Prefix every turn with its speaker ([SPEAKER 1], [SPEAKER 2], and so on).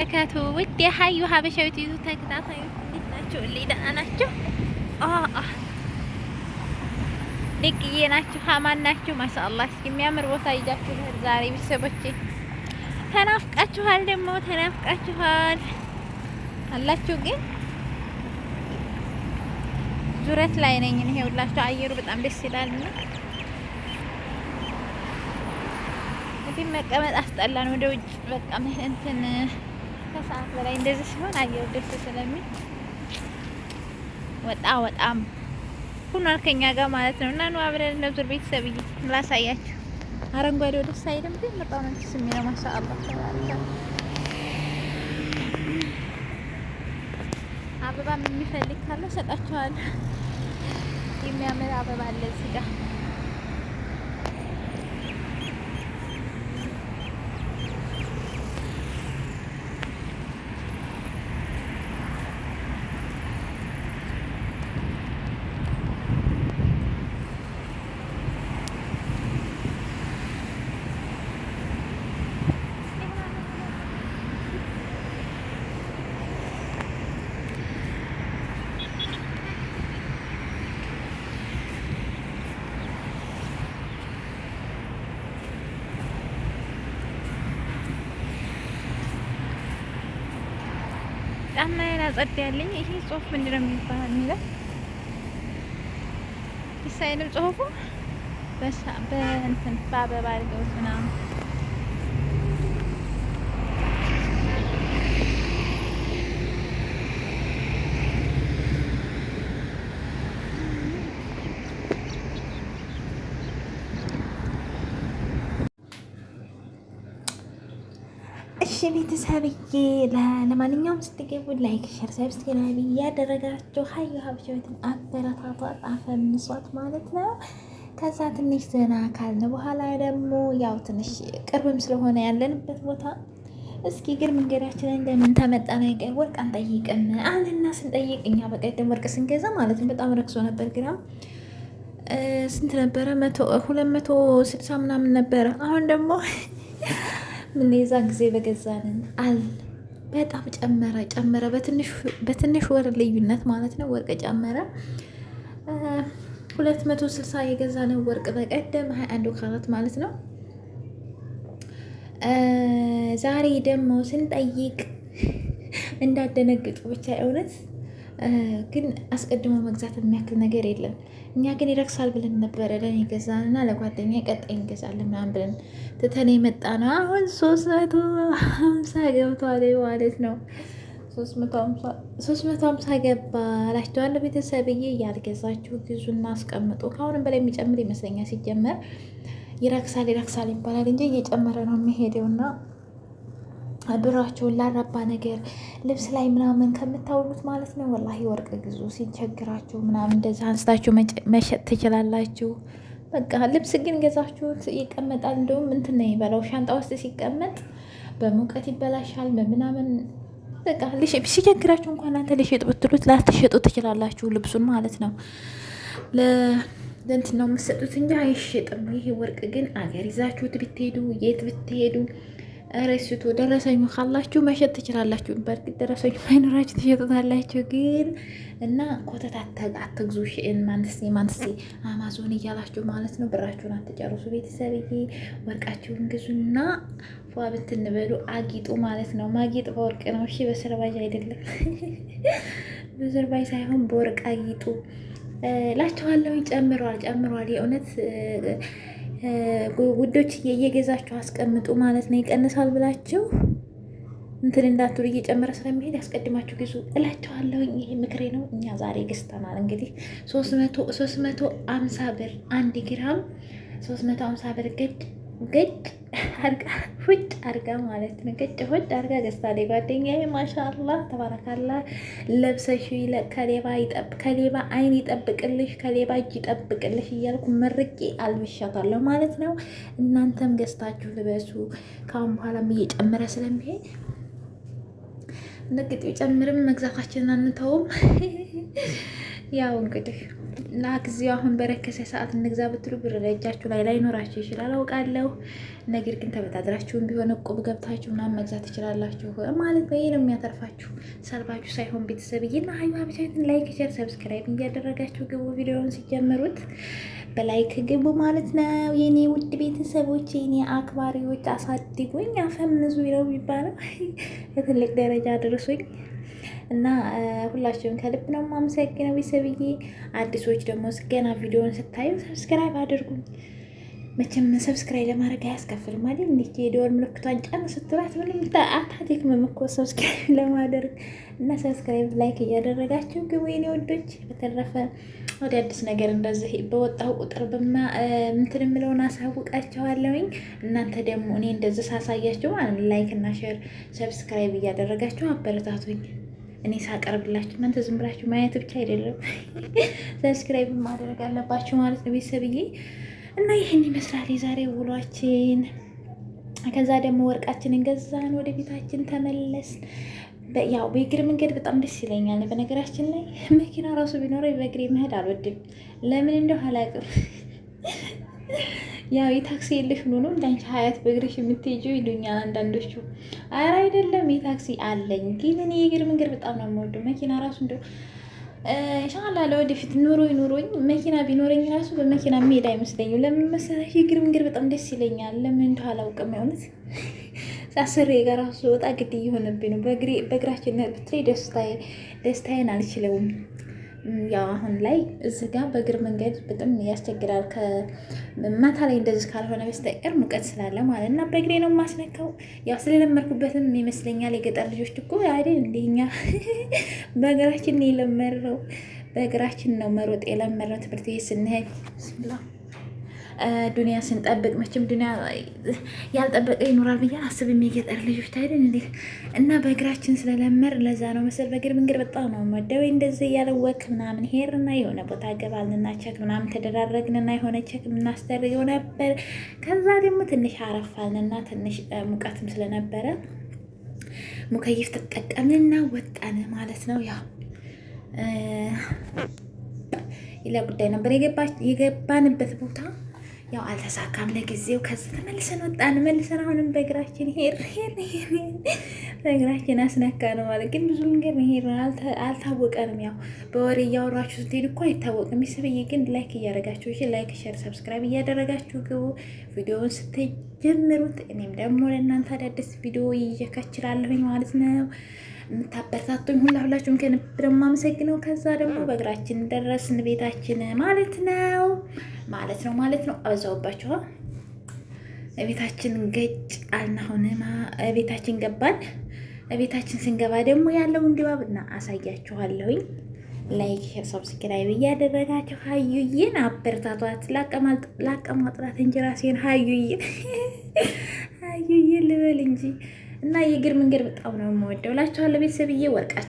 [SPEAKER 1] ወበረካቱ ውድ የሀዩ ሀበሻዊት ይዙ ተከታታዮች እንዴት ናቸው? ደህና ናቸው? ልቅዬ ናችሁ? ሀማን ናችሁ? ማሻአላህ እስኪ የሚያምር ቦታ ይዛችሁ ዛሬ ቤተሰቦቼ ተናፍቃችኋል። ደግሞ ተናፍቃችኋል አላችሁ። ግን ዙረት ላይ ነኝ እኔ። ይኸውላችሁ አየሩ በጣም ደስ ይላልና ግን መቀመጥ አስጠላን። ወደ ውጭ በቃ እንትን ከሰዓት በላይ እንደዚህ ሲሆን አየሩ ደስ ስለሚል ወጣም ሁኗል ከኛ ጋር ማለት ነው። እና ነው አብረን ነዙር ቤተሰብዬ ላሳያችሁ። አረንጓዴው ደስ አይልም? ግን በጣም ነው ደስ የሚለው። ማሻአላህ ተባረከ። አበባ የሚፈልግ ካለ ሰጣችኋለሁ። የሚያምር አበባ አለ እዚህ ጋር። ጫማዬን አጸዳለኝ። ይሄ ጽሁፍ ምንድን ነው የሚለው? ይሳይንም ጽሁፉ በእንትን በአበባ አድርገውት ምናምን እሺ ቤተሰብዬ፣ ለማንኛውም ስትገቡ ላይክ፣ ሸር፣ ሰብስክራይብ እያደረጋችሁ ሀዩ ሀበሻዊትን አበረታቷት፣ አፈምሷት ማለት ነው። ከዛ ትንሽ ዘና ካልን በኋላ ደግሞ ያው ትንሽ ቅርብም ስለሆነ ያለንበት ቦታ እስኪ ግን መንገዳችንን እንደምን ተመጣ ነገር ወርቅ አንጠይቅም አለና ስንጠይቅ እኛ በቀደም ወርቅ ስንገዛ ማለት ነው በጣም ረክሶ ነበር። ግራም ስንት ነበረ? 260 ምናምን ነበረ። አሁን ደግሞ ምን የዛ ጊዜ በገዛንን በጣም ጨመረ። በትንሽ ወር ልዩነት ማለት ነው ወርቅ ጨመረ። 260 የገዛነው ወርቅ በቀደም 21 ካራት ማለት ነው። ዛሬ ደግሞ ስንጠይቅ እንዳደነግጡ ብቻ እውነት ግን አስቀድሞ መግዛት የሚያክል ነገር የለም። እኛ ግን ይረክሳል ብለን ነበረ ለኔ ገዛንና ለጓደኛ ቀጣይ እንገዛለን ምናምን ብለን ትተን የመጣ ነው። አሁን 350 ገብቷል ማለት ነው። 350 ገባ እላችኋለሁ ቤተሰብዬ። ያልገዛችሁ ግዙና አስቀምጡ። ከአሁንም በላይ የሚጨምር ይመስለኛል። ሲጀመር ይረክሳል ይባላል እንጂ እየጨመረ ነው የሚሄደውና ብራቸውን ላረባ ነገር ልብስ ላይ ምናምን ከምታውሉት ማለት ነው። ወላሂ ወርቅ ግዙ። ሲቸግራችሁ ምናምን እንደዛ አንስታችሁ መሸጥ ትችላላችሁ። በቃ ልብስ ግን ገዛችሁት ይቀመጣል። እንደውም እንትን ነው የሚበላው ሻንጣ ውስጥ ሲቀመጥ በሙቀት ይበላሻል በምናምን። በቃ ሲቸግራችሁ እንኳን እናንተ ልሽጥ ብትሉት ላትሸጡ ትችላላችሁ ልብሱን ማለት ነው። ለእንትን ነው የምትሰጡት እንጂ አይሸጥም። ይሄ ወርቅ ግን አገር ይዛችሁት ብትሄዱ የት ብትሄዱ ረስቱ ደረሰኙ ካላችሁ መሸጥ ትችላላችሁ። በእርግጥ ደረሰኙ ማይኖራችሁ ትሸጡታላችሁ። ግን እና ኮተት አትግዙ። ሽን ማንስቴ አማዞን እያላችሁ ማለት ነው። ብራችሁን አትጨርሱ ቤተሰብዬ። ወርቃችሁን ግዙና ፏ ብትንበሉ አጊጡ ማለት ነው። ማጌጥ በወርቅ ነው እሺ፣ በሰርባጅ አይደለም። በሰርባጅ ሳይሆን በወርቅ አጊጡ ላችኋለሁ። ጨምሯል የእውነት ውዶች እየገዛችሁ አስቀምጡ ማለት ነው። ይቀንሳል ብላችሁ እንትን እንዳትሉ፣ እየጨመረ ስለሚሄድ ያስቀድማችሁ ግዙ እላችኋለሁ። ይሄ ምክሬ ነው። እኛ ዛሬ ገዝተናል እንግዲህ 350 ብር 1 ግራም 350 ብር ገጭ አርጋ ማለት ነው። ገጭ ሁጭ አርጋ ገዝታለች ጓደኛዬ። ማሻአላህ ተባረካላህ። ለብሰሽ ከሌባ አይን ይጠብቅልሽ፣ ከሌባ እጅ ይጠብቅልሽ እያልኩ መርቄ አልብሻታለሁ ማለት ነው። እናንተም ገዝታችሁ ልበሱ። ካሁን በኋላም እየጨመረ ስለሚሄድ ንግጥ ቢጨምርም መግዛታችንን አንተውም። ያው እንግዲህ ለጊዜው አሁን በረከሰ ሰዓት እንግዛ ብትሉ ብር እጃችሁ ላይ ላይኖራችሁ ይችላል አውቃለሁ። ነገር ግን ተበዳድራችሁም ቢሆን እቁብ ገብታችሁ ምናምን መግዛት ትችላላችሁ ማለት ነው። ይሄ ነው የሚያተርፋችሁ፣ ሰልባችሁ ሳይሆን ቤተሰብዬና ሀይባ ብቻትን ላይክ፣ ሼር፣ ሰብስክራይብ እያደረጋችሁ ግቡ። ቪዲዮውን ሲጀምሩት በላይክ ግቡ ማለት ነው። የኔ ውድ ቤተሰቦች፣ የኔ አክባሪዎች፣ አሳድጉኝ፣ አፈምዙ ነው የሚባለው በትልቅ ደረጃ አድርሱኝ። እና ሁላችሁም ከልብ ነው የማመሰግነው ቤተሰብዬ። አዲሶች ደግሞ ገና ቪዲዮውን ስታዩ ሰብስክራይብ አድርጉኝ። መቼም ሰብስክራይብ ለማድረግ አያስከፍልም አይደል? እንዴት የደወል ምልክቷን ጫን ስትላት ምንም አታደክምም እኮ ሰብስክራይብ ለማድረግ እና ሰብስክራይብ ላይክ እያደረጋችሁ ግቡ የኔ ወዶች። በተረፈ ወደ አዲስ ነገር እንደዚህ በወጣው ቁጥር እንትን የምለውን አሳውቃችኋለሁኝ። እናንተ ደግሞ እኔ እንደዚህ ሳሳያችሁ ማለት ላይክ እና ሼር ሰብስክራይብ እያደረጋችሁ አበረታቱኝ። እኔ ሳቀርብላችሁ እናንተ ዝም ብላችሁ ማየት ብቻ አይደለም ሰብስክራይብ ማድረግ አለባችሁ ማለት ነው ቤተሰብዬ። እና ይህን ይመስላል የዛሬ ውሏችን። ከዛ ደግሞ ወርቃችንን ገዛን፣ ወደ ቤታችን ተመለስን። ያው በእግር መንገድ በጣም ደስ ይለኛል። በነገራችን ላይ መኪና ራሱ ቢኖረው በእግሬ መሄድ አልወድም። ለምን እንደው አላውቅም። ያው የታክሲ የለሽ ሆኖ ነው እንዳንቺ ሀያት በእግርሽ የምትሄጂው ይሉኛል አንዳንዶቹ። ኧረ አይደለም የታክሲ አለኝ፣ ግን እኔ የእግር መንገድ በጣም ነው የምወደው። መኪና ራሱ እንደው ኢንሻአላህ ለወደፊት ኑሮኝ መኪና ቢኖረኝ ራሱ በመኪና መሄድ አይመስለኝም። ለምን መሰለሽ? የእግር መንገድ በጣም ደስ ይለኛል። ለምን እንደው አላውቅም። የእውነት ሳስሬ ጋር ራሱ ወጣ ግድ እየሆነብኝ ነው። በእግራችን ብትለይ ደስታዬን አልችለውም። ያው አሁን ላይ እዚህ ጋር በእግር መንገድ በጣም ያስቸግራል። ከማታ ላይ እንደዚህ ካልሆነ በስተቀር ሙቀት ስላለ ማለት እና በእግሬ ነው የማስነካው። ያው ስለለመድኩበትም ይመስለኛል። የገጠር ልጆች እኮ አይደል እንደኛ በእግራችን ነው የለመድነው። በእግራችን ነው መሮጥ የለመድነው። ትምህርት ቤት ስንሄድ ዱንያ ስንጠብቅ መቼም ዱንያ ያልጠበቀ ይኖራል ብዬ አስብም። የገጠር ልጆች ታይደን እንዴ እና በእግራችን ስለለመር ለዛ ነው መሰል በእግር መንገድ በጣም ነው የምወደው። እንደዚህ ያለ ወክ ምናምን ሄድና የሆነ ቦታ ገባልና ቸክ ምናምን ተደራረግንና የሆነ ቸክ የምናስደርገው ነበር። ከዛ ደግሞ ትንሽ አረፋልንና ትንሽ ሙቀትም ስለነበረ ሙከይፍ ተጠቀምንና ወጣን ማለት ነው። ያው ሌላ ጉዳይ ነበር የገባንበት ቦታ ያው አልተሳካም ለጊዜው። ከዚህ ተመልሰን ወጣን። መልሰን አሁንም በእግራችን ሄር በእግራችን አስነካ ነው ማለት ግን ብዙ መንገድ ሄር አልታወቀንም። ያው በወሬ እያወራችሁ ስትሄዱ እኮ አይታወቅም። ይስብዬ ግን ላይክ እያደረጋችሁ ላይክ፣ ሼር፣ ሰብስክራይብ እያደረጋችሁ ግቡ ቪዲዮውን ስትጀምሩት። እኔም ደግሞ ለእናንተ አዳዲስ ቪዲዮ ይዤ ማለት ነው። የምታበረታቱኝ ሁላችሁም ከልብ ነው የማመሰግነው። ከዛ ደግሞ በእግራችን ደረስን ቤታችን ማለት ነው። አበዛውባችኋ። ቤታችን ገጭ አልን። አሁንማ ቤታችን ገባን። ቤታችን ስንገባ ደግሞ ያለውን ድባብ እና አሳያችኋለሁኝ። ላይክ፣ ሼር፣ ሰብስክራይብ እያደረጋችሁ ሀዩዬን አበረታቷት። ላቀማጥራት እንጂ ራሴን ሀዩዬን ልበል እንጂ እና የእግር መንገድ በጣም ነው የምወደው እላችኋለሁ ቤተሰብዬ። ወርቃችሁ